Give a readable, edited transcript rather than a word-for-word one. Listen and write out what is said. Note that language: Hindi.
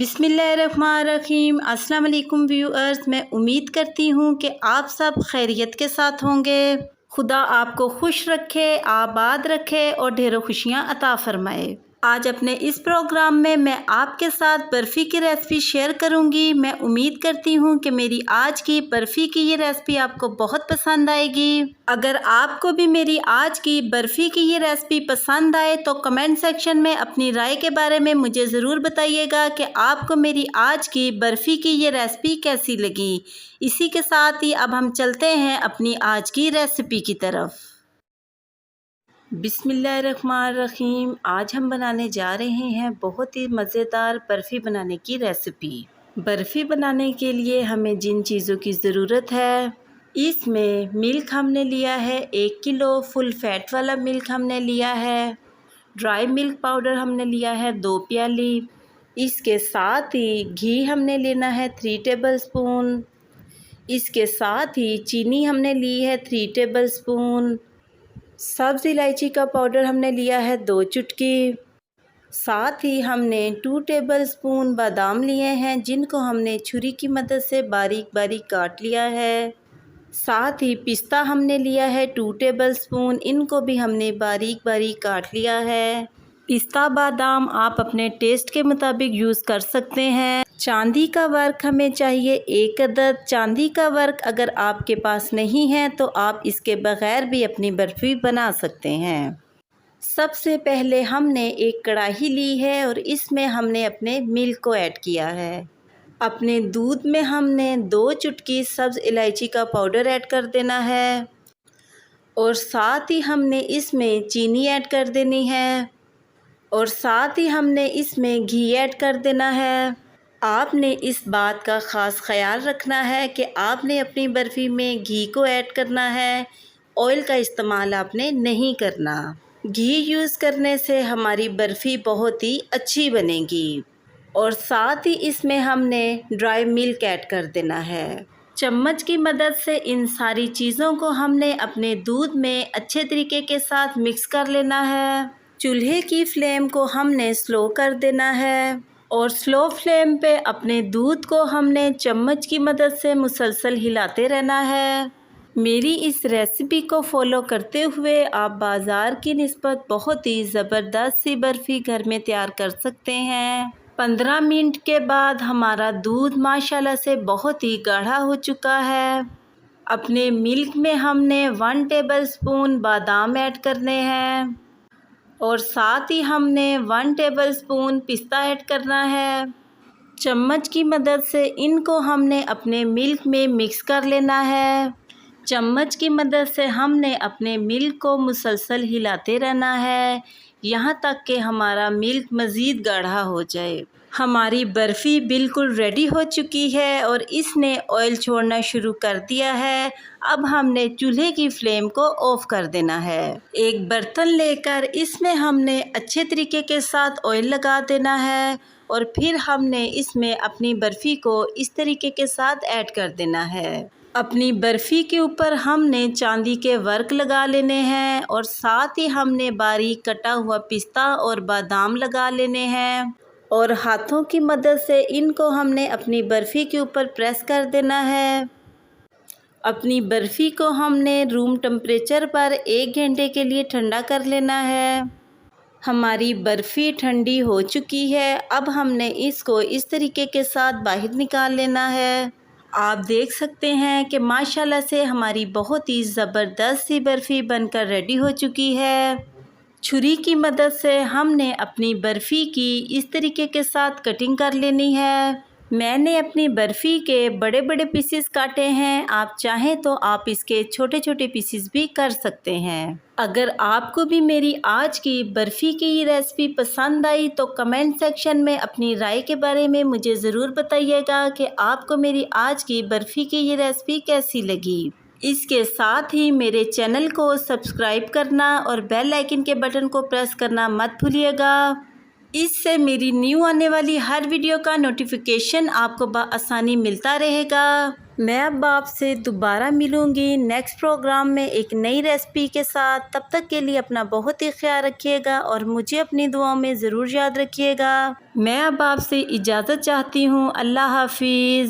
बिस्मिल्लाहिर्रहमानिर्रहीम। अस्सलाम वालेकुम व्यूअर्स, मैं उम्मीद करती हूँ कि आप सब खैरियत के साथ होंगे। खुदा आपको खुश रखे, आबाद रखे और ढेरों खुशियाँ अता फरमाए। आज अपने इस प्रोग्राम में मैं आपके साथ बर्फ़ी की रेसिपी शेयर करूंगी। मैं उम्मीद करती हूँ कि मेरी आज की बर्फ़ी की ये रेसिपी आपको बहुत पसंद आएगी। अगर आपको भी मेरी आज की बर्फ़ी की ये रेसिपी पसंद आए तो कमेंट सेक्शन में अपनी राय के बारे में मुझे ज़रूर बताइएगा कि आपको मेरी आज की बर्फ़ी की ये रेसिपी कैसी लगी। इसी के साथ ही अब हम चलते हैं अपनी आज की रेसिपी की तरफ। बिस्मिल्लाहिर्रहमानिर्रहीम। आज हम बनाने जा रहे हैं बहुत ही मज़ेदार बर्फ़ी बनाने की रेसिपी। बर्फ़ी बनाने के लिए हमें जिन चीज़ों की ज़रूरत है, इसमें मिल्क हमने लिया है 1 किलो, फुल फैट वाला मिल्क हमने लिया है। ड्राई मिल्क पाउडर हमने लिया है 2 प्याली। इसके साथ ही घी हमने लेना है 3 टेबलस्पून। इसके साथ ही चीनी हमने ली है 3 टेबलस्पून। सब्ज़ इलायची का पाउडर हमने लिया है 2 चुटकी। साथ ही हमने 2 टेबलस्पून बादाम लिए हैं, जिनको हमने छुरी की मदद से बारीक बारीक काट लिया है। साथ ही पिस्ता हमने लिया है 2 टेबलस्पून, इनको भी हमने बारीक बारीक काट लिया है। पिस्ता बादाम आप अपने टेस्ट के मुताबिक यूज़ कर सकते हैं। चांदी का वर्क हमें चाहिए 1 अदद। चांदी का वर्क अगर आपके पास नहीं है तो आप इसके बग़ैर भी अपनी बर्फ़ी बना सकते हैं। सबसे पहले हमने एक कढ़ाई ली है और इसमें हमने अपने मिल्क को ऐड किया है। अपने दूध में हमने 2 चुटकी सब्ज़ इलायची का पाउडर ऐड कर देना है और साथ ही हमने इसमें चीनी ऐड कर देनी है और साथ ही हमने इसमें घी ऐड कर देना है। आपने इस बात का ख़ास ख्याल रखना है कि आपने अपनी बर्फ़ी में घी को ऐड करना है, ऑयल का इस्तेमाल आपने नहीं करना। घी यूज़ करने से हमारी बर्फ़ी बहुत ही अच्छी बनेगी। और साथ ही इसमें हमने ड्राई मिल्क ऐड कर देना है। चम्मच की मदद से इन सारी चीज़ों को हमने अपने दूध में अच्छे तरीके के साथ मिक्स कर लेना है। चूल्हे की फ्लेम को हमने स्लो कर देना है और स्लो फ्लेम पे अपने दूध को हमने चम्मच की मदद से मुसलसल हिलाते रहना है। मेरी इस रेसिपी को फॉलो करते हुए आप बाज़ार की निस्बत बहुत ही ज़बरदस्त सी बर्फ़ी घर में तैयार कर सकते हैं। 15 मिनट के बाद हमारा दूध माशाल्लाह से बहुत ही गाढ़ा हो चुका है। अपने मिल्क में हमने 1 टेबलस्पून बादाम ऐड करने हैं और साथ ही हमने 1 टेबलस्पून पिस्ता ऐड करना है। चम्मच की मदद से इनको हमने अपने मिल्क में मिक्स कर लेना है। चम्मच की मदद से हमने अपने मिल्क को मुसलसल हिलाते रहना है, यहाँ तक कि हमारा मिल्क मज़ीद गाढ़ा हो जाए। हमारी बर्फ़ी बिल्कुल रेडी हो चुकी है और इसने ऑयल छोड़ना शुरू कर दिया है। अब हमने चूल्हे की फ्लेम को ऑफ़ कर देना है। एक बर्तन लेकर इसमें हमने अच्छे तरीके के साथ ऑयल लगा देना है और फिर हमने इसमें अपनी बर्फ़ी को इस तरीके के साथ ऐड कर देना है। अपनी बर्फ़ी के ऊपर हमने चांदी के वर्क लगा लेने हैं और साथ ही हमने बारीक कटा हुआ पिस्ता और बादाम लगा लेने हैं और हाथों की मदद से इनको हमने अपनी बर्फ़ी के ऊपर प्रेस कर देना है। अपनी बर्फ़ी को हमने रूम टेम्परेचर पर 1 घंटे के लिए ठंडा कर लेना है। हमारी बर्फ़ी ठंडी हो चुकी है। अब हमने इसको इस तरीके के साथ बाहर निकाल लेना है। आप देख सकते हैं कि माशाल्लाह से हमारी बहुत ही ज़बरदस्त सी बर्फ़ी बनकर रेडी हो चुकी है। छुरी की मदद से हमने अपनी बर्फ़ी की इस तरीके के साथ कटिंग कर लेनी है। मैंने अपनी बर्फ़ी के बड़े बड़े पीसेस काटे हैं, आप चाहें तो आप इसके छोटे छोटे पीसेस भी कर सकते हैं। अगर आपको भी मेरी आज की बर्फ़ी की ये रेसिपी पसंद आई तो कमेंट सेक्शन में अपनी राय के बारे में मुझे ज़रूर बताइएगा कि आपको मेरी आज की बर्फ़ी की ये रेसिपी कैसी लगी। इसके साथ ही मेरे चैनल को सब्सक्राइब करना और बेल आइकन के बटन को प्रेस करना मत भूलिएगा। इससे मेरी न्यू आने वाली हर वीडियो का नोटिफिकेशन आपको आसानी मिलता रहेगा। मैं अब आपसे दोबारा मिलूँगी नेक्स्ट प्रोग्राम में एक नई रेसिपी के साथ। तब तक के लिए अपना बहुत ही ख्याल रखिएगा और मुझे अपनी दुआओं में ज़रूर याद रखिएगा। मैं अब आपसे इजाज़त चाहती हूँ। अल्लाह हाफिज़।